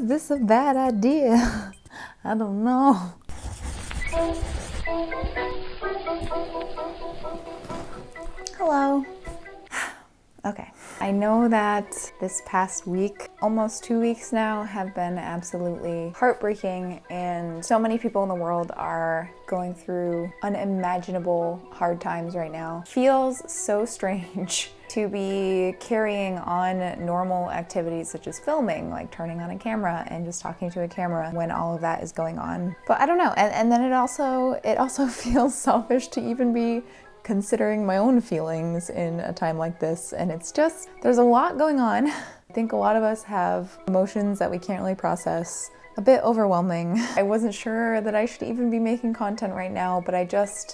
is this a bad idea? I don't know. Hello. Okay, I know that this past week, almost 2 weeks now, have been absolutely heartbreaking, and so many people in the world are going through unimaginable hard times right now. Feels so strange to be carrying on normal activities such as filming, like turning on a camera and just talking to a camera when all of that is going on. But I don't know, and then it also feels selfish to even be considering my own feelings in a time like this, and it's just, there's a lot going on. I think a lot of us have emotions that we can't really process. A bit overwhelming. I wasn't sure that I should even be making content right now, but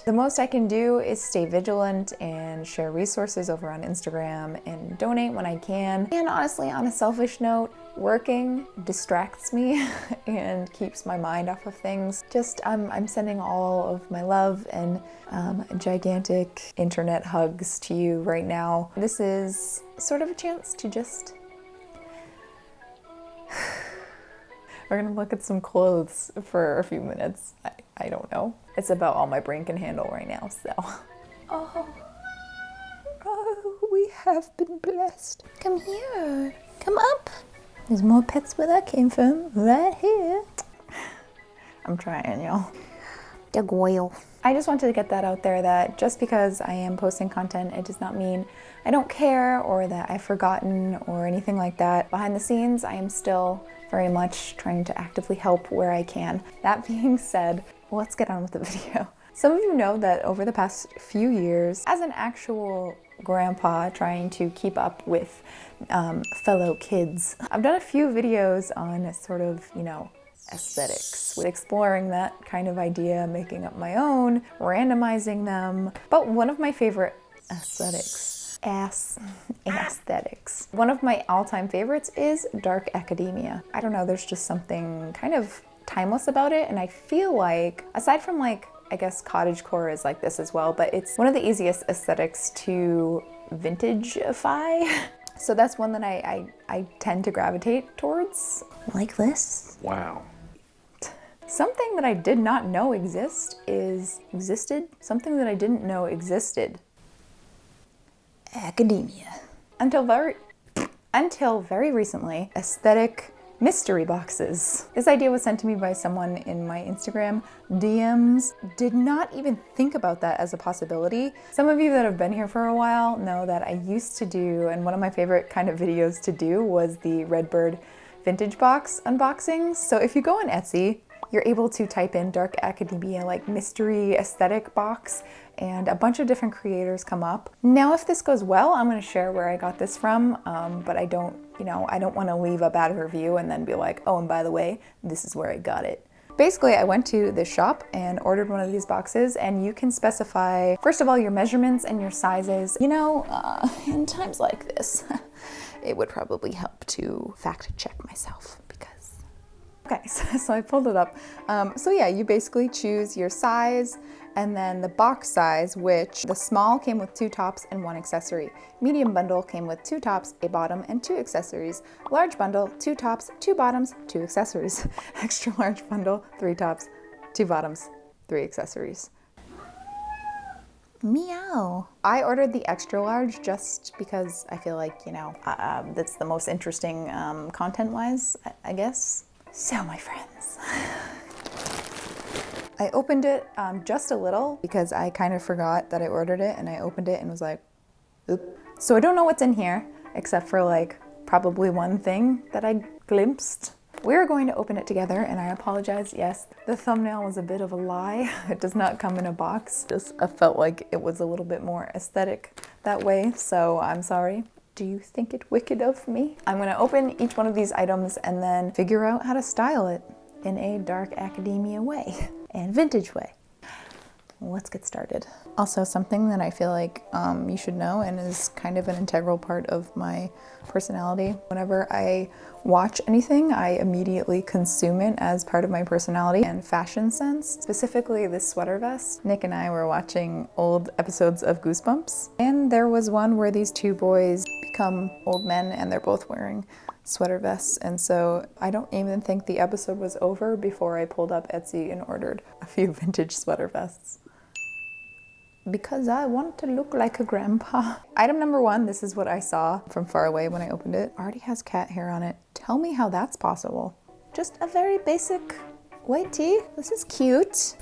the most I can do is stay vigilant and share resources over on Instagram and donate when I can. And honestly, on a selfish note, working distracts me and keeps my mind off of things. I'm sending all of my love and gigantic internet hugs to you right now. This is sort of a chance to just we're gonna look at some clothes for a few minutes. I don't know. It's about all my brain can handle right now, so. Oh, we have been blessed. Come here, come up. There's more pets where that came from, right here. I'm trying, y'all. Doug Oil. I just wanted to get that out there that just because I am posting content, it does not mean I don't care or that I've forgotten or anything like that. Behind the scenes, I am still very much trying to actively help where I can. That being said, let's get on with the video. Some of you know that over the past few years, as an actual grandpa trying to keep up with fellow kids, I've done a few videos on sort of, aesthetics, with exploring that kind of idea, making up my own, randomizing them. But one of my favorite aesthetics. One of my all-time favorites is dark academia. I don't know, there's just something kind of timeless about it, and I feel like, aside from I guess cottagecore is like this as well, but it's one of the easiest aesthetics to vintageify. So that's one that I tend to gravitate towards. Like this. Wow. Something that I did not know something that I didn't know existed. Academia. Until very recently, aesthetic mystery boxes. This idea was sent to me by someone in my Instagram DMs. Did not even think about that as a possibility. Some of you that have been here for a while know that I used to do, and one of my favorite kind of videos to do was the Redbird vintage box unboxings. So if you go on Etsy, you're able to type in dark academia, like mystery aesthetic box, and a bunch of different creators come up. Now, if this goes well, I'm gonna share where I got this from, but I don't wanna leave a bad review and then be like, oh, and by the way, this is where I got it. Basically, I went to this shop and ordered one of these boxes, and you can specify, first of all, your measurements and your sizes. In times like this, it would probably help to fact check myself. Okay, so I pulled it up. So yeah, you basically choose your size and then the box size, which the small came with 2 tops and 1 accessory. Medium bundle came with 2 tops, a bottom, and 2 accessories. Large bundle, 2 tops, 2 bottoms, 2 accessories. Extra large bundle, 3 tops, 2 bottoms, 3 accessories. Meow. I ordered the extra large just because I feel like, that's the most interesting content-wise, I guess. So, my friends, I opened it just a little because I kind of forgot that I ordered it, and I opened it and was like, oop. So I don't know what's in here except for probably one thing that I glimpsed. We're going to open it together, and I apologize. Yes, the thumbnail was a bit of a lie. It does not come in a box. I felt like it was a little bit more aesthetic that way, so I'm sorry. Do you think it wicked of me? I'm gonna open each one of these items and then figure out how to style it in a dark academia way and vintage way. Let's get started. Also, something that I feel like you should know and is kind of an integral part of my personality. Whenever I watch anything, I immediately consume it as part of my personality and fashion sense. Specifically this sweater vest. Nick and I were watching old episodes of Goosebumps, and there was one where these 2 boys become old men and they're both wearing sweater vests. And so I don't even think the episode was over before I pulled up Etsy and ordered a few vintage sweater vests. Because I want to look like a grandpa. Item number 1, this is what I saw from far away when I opened it. Already has cat hair on it. Tell me how that's possible. Just a very basic white tee. This is cute.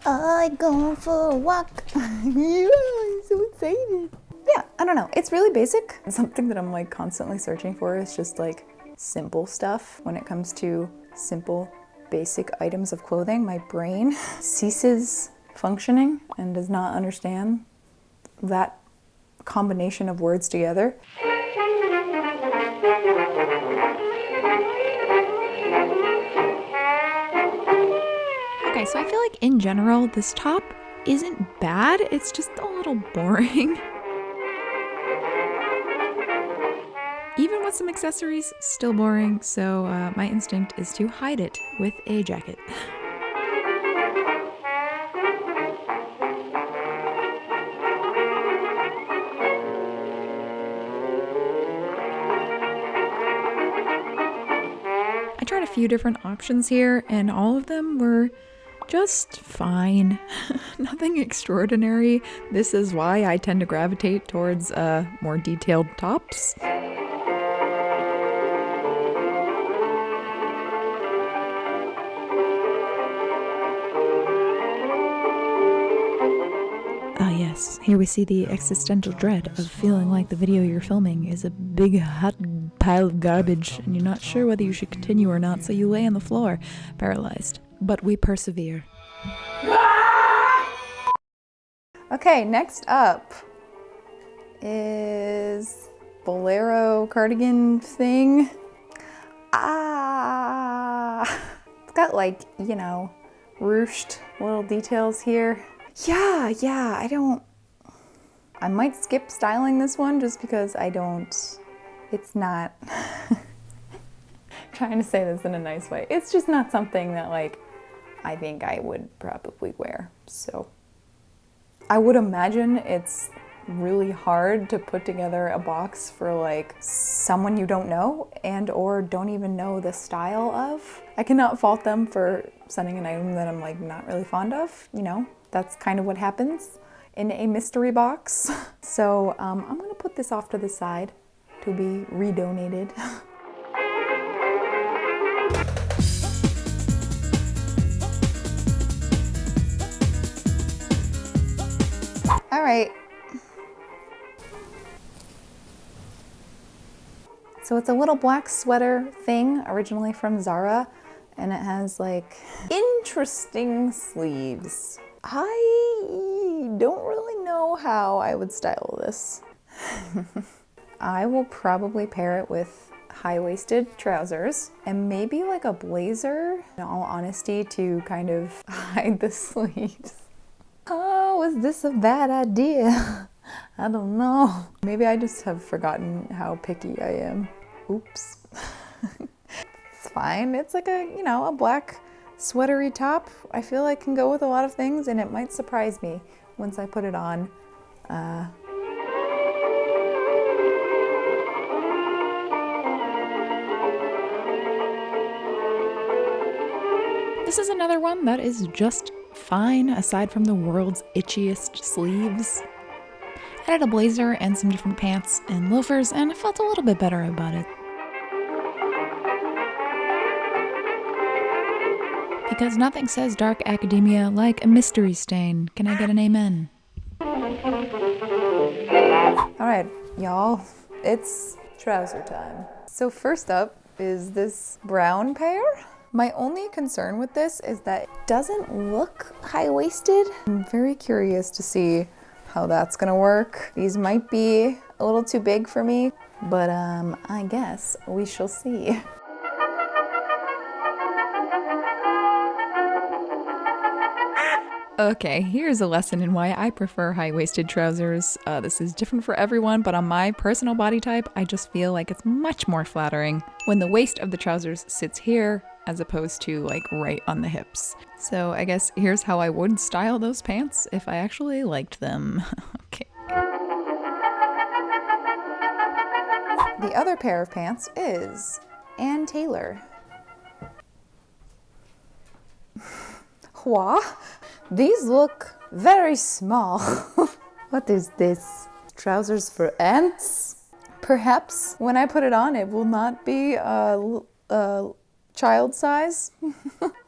I going for a walk. Yeah, I'm so excited. Yeah, I don't know. It's really basic. Something that I'm like constantly searching for is just like simple stuff. When it comes to simple, basic items of clothing, my brain ceases functioning and does not understand that combination of words together. Okay, so I feel like in general, this top isn't bad. It's just a little boring. Even with some accessories, still boring. So my instinct is to hide it with a jacket. I tried a few different options here, and all of them were just fine. Nothing extraordinary. This is why I tend to gravitate towards more detailed tops. Yes, here we see the existential dread of feeling like the video you're filming is a big hot pile of garbage and you're not sure whether you should continue or not, so you lay on the floor, paralyzed. But we persevere. Okay, next up is bolero cardigan thing. It's got like, you know, ruched little details here. Yeah, I might skip styling this one just because it's not, trying to say this in a nice way. It's just not something that like, I think I would probably wear. So I would imagine it's really hard to put together a box for like someone you don't know and or don't even know the style of. I cannot fault them for sending an item that I'm like not really fond of, you know. That's kind of what happens in a mystery box. So I'm gonna put this off to the side to be redonated. All right. So it's a little black sweater thing, originally from Zara, and it has like interesting sleeves. I don't really know how I would style this. I will probably pair it with high-waisted trousers and maybe like a blazer, in all honesty, to kind of hide the sleeves. Oh, is this a bad idea? I don't know. Maybe I just have forgotten how picky I am. Oops. It's fine. It's like a, you know, a black sweatery top. I feel like can go with a lot of things, and it might surprise me once I put it on. This is another one that is just fine, aside from the world's itchiest sleeves. I had a blazer and some different pants and loafers, and I felt a little bit better about it. Because nothing says dark academia like a mystery stain. Can I get an amen? Alright, y'all, it's trouser time. So first up is this brown pair. My only concern with this is that it doesn't look high-waisted. I'm very curious to see how that's gonna work. These might be a little too big for me, but I guess we shall see. Okay, here's a lesson in why I prefer high-waisted trousers. This is different for everyone, but on my personal body type, I just feel like it's much more flattering when the waist of the trousers sits here as opposed to like right on the hips. So I guess here's how I would style those pants if I actually liked them. Okay. The other pair of pants is Ann Taylor. What? These look very small. What is this? Trousers for ants? Perhaps when I put it on, it will not be child size.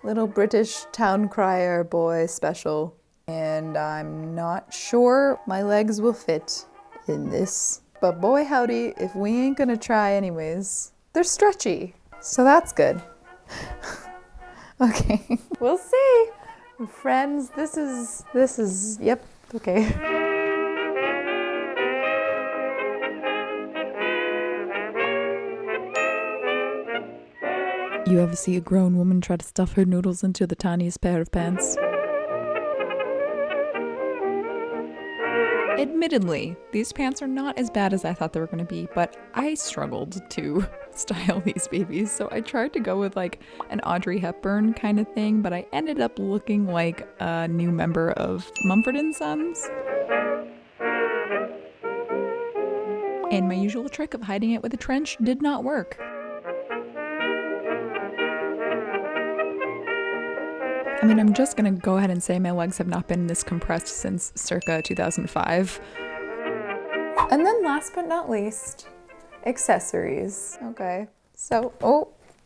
Little British town crier boy special. And I'm not sure my legs will fit in this. But boy howdy, if we ain't gonna try anyways. They're stretchy, so that's good. Okay, we'll see. Friends, this is, yep, okay. You ever see a grown woman try to stuff her noodles into the tiniest pair of pants? Admittedly, these pants are not as bad as I thought they were going to be, but I struggled to style these babies, so I tried to go with like an Audrey Hepburn kind of thing, but I ended up looking like a new member of Mumford & Sons. And my usual trick of hiding it with a trench did not work. I mean, I'm just gonna go ahead and say my legs have not been this compressed since circa 2005. And then last but not least, accessories. Okay, so,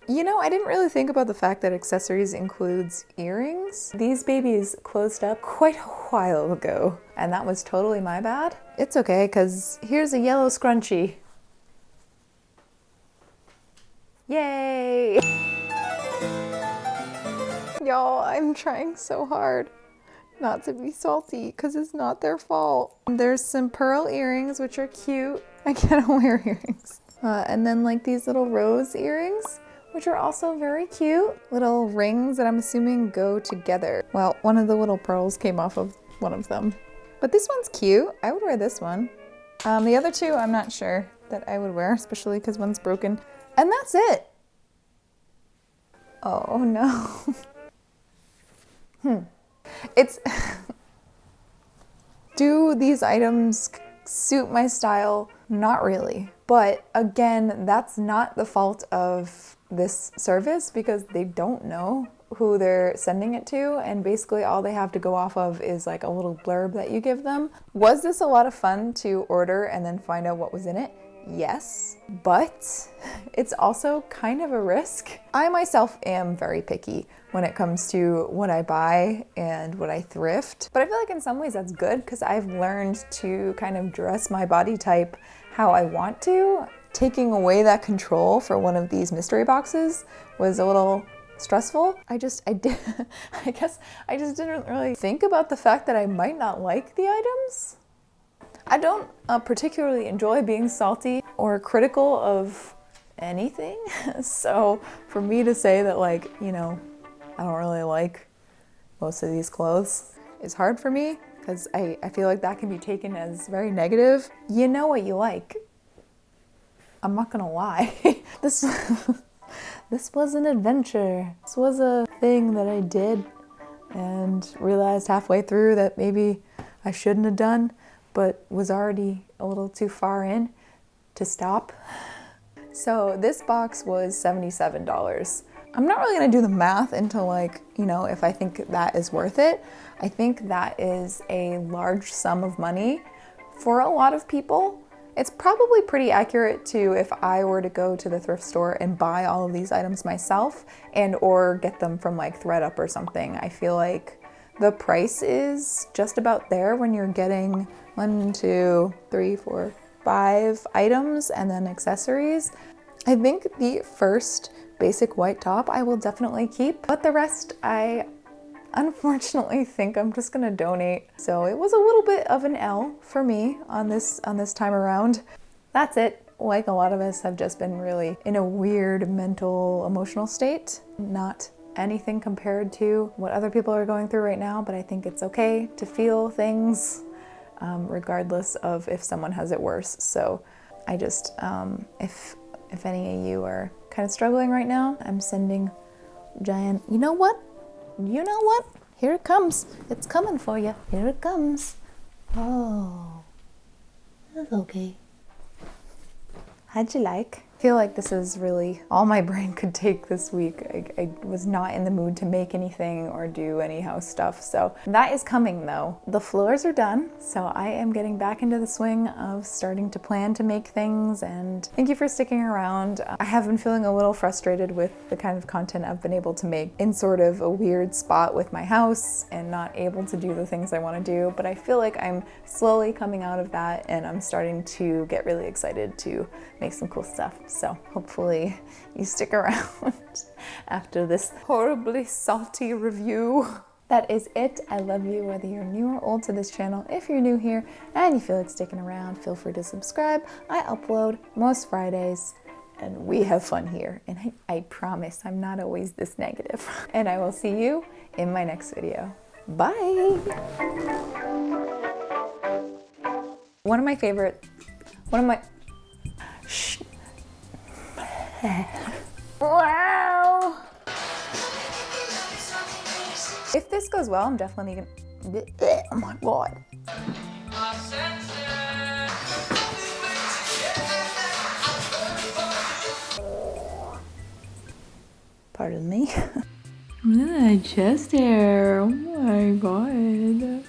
I didn't really think about the fact that accessories includes earrings. These babies closed up quite a while ago, and that was totally my bad. It's okay, because here's a yellow scrunchie. Yay! Y'all, I'm trying so hard not to be salty because it's not their fault. There's some pearl earrings, which are cute. I can't wear earrings. And then like these little rose earrings, which are also very cute. Little rings that I'm assuming go together. Well, one of the little pearls came off of one of them. But this one's cute. I would wear this one. The other two, I'm not sure that I would wear, especially because one's broken. And that's it. Oh no. It's, do these items suit my style? Not really. But again, that's not the fault of this service because they don't know who they're sending it to, and basically all they have to go off of is like a little blurb that you give them. Was this a lot of fun to order and then find out what was in it? Yes, but it's also kind of a risk. I myself am very picky when it comes to what I buy and what I thrift, but I feel like in some ways that's good because I've learned to kind of dress my body type how I want to. Taking away that control for one of these mystery boxes was a little stressful. I guess I just didn't really think about the fact that I might not like the items. I don't particularly enjoy being salty or critical of anything. So for me to say that I don't really like most of these clothes is hard for me because I feel like that can be taken as very negative. You know what you like. I'm not gonna lie. This was an adventure. This was a thing that I did and realized halfway through that maybe I shouldn't have done, but was already a little too far in to stop. So this box was $77. I'm not really gonna do the math into if I think that is worth it. I think that is a large sum of money for a lot of people. It's probably pretty accurate to if I were to go to the thrift store and buy all of these items myself and or get them from like ThredUp or something. I feel like the price is just about there when you're getting 1, 2, 3, 4, 5 items and then accessories. I think the first basic white top I will definitely keep, but the rest I unfortunately think I'm just gonna donate. So it was a little bit of an L for me on this time around. That's it. Like a lot of us have just been really in a weird mental, emotional state. Not anything compared to what other people are going through right now, but I think it's okay to feel things regardless of if someone has it worse. So I just, if any of you are kind of struggling right now, I'm sending giant, you know what? Here it comes. It's coming for you. Here it comes. Oh, that's okay. How'd you like? I feel like this is really all my brain could take this week. I was not in the mood to make anything or do any house stuff, so that is coming though. The floors are done, so I am getting back into the swing of starting to plan to make things, and thank you for sticking around. I have been feeling a little frustrated with the kind of content I've been able to make in sort of a weird spot with my house and not able to do the things I want to do, but I feel like I'm slowly coming out of that and I'm starting to get really excited to make some cool stuff. So hopefully you stick around after this horribly salty review. That is it. I love you whether you're new or old to this channel. If you're new here and you feel like sticking around, feel free to subscribe. I upload most Fridays and we have fun here. And I promise I'm not always this negative. And I will see you in my next video. Bye. Shh. Wow. If this goes well, I'm definitely gonna, oh my God. Pardon me. Chest hair. Oh my God.